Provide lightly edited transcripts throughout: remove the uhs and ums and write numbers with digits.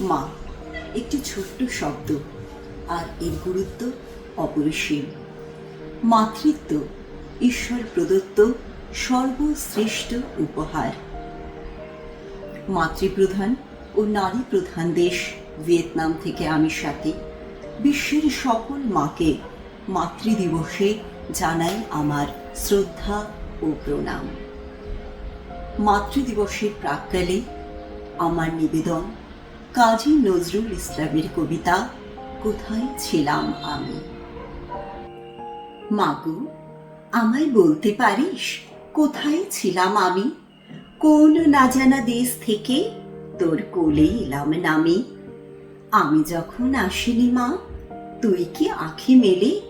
মা একটি ছোট্ট শব্দ, আর এর গুরুত্ব অপরিসীম। মাতৃত্ব ঈশ্বর প্রদত্ত সর্বশ্রেষ্ঠ উপহার। মাতৃপ্রধান ও নারী প্রধান দেশ ভিয়েতনাম থেকে আমি সাথে বিশ্বের সকল মাকে মাতৃদিবসে জানাই আমার শ্রদ্ধা ও প্রণাম। মাতৃদিবসের প্রাক্কালে আমার নিবেদন কাজী নজরুল ইসলামের কবিতা কোথায় ছিলাম আমি। মাগো, আমায় বলতে পারিস কোথায় ছিলাম আমি? কোন না জানা দেশ থেকে তোর কোলে এলাম নামি। আমি যখন আসিনি মা, তুই কি আঁখি মেলে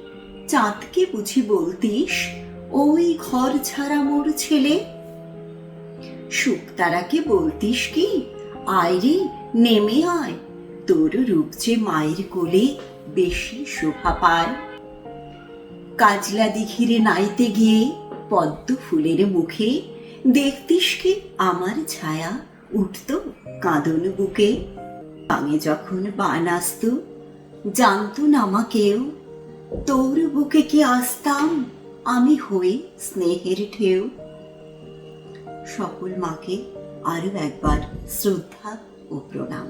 চাঁদকে বুঝি বলতিস ওই ঘর ছাড়া মোর ছেলে? শুকতারাকে বলতিস কি আয় রে নেমে আয়, তোর রূপ যে মায়ের কোলে বেশি শোভা পায়। কাজলা দিঘিরে নাইতে গিয়ে পদ্ম ফুলের মুখে দেখতিস কি আমার ছায়া উঠত কাঁদন বুকে। আমি যখন বান আসত জানত না মা কেউ, তোর বুকে কি আসতাম আমি হয়ে স্নেহের ঢেউ। সকল মাকে আরো একবার শ্রদ্ধা ও প্রণাম।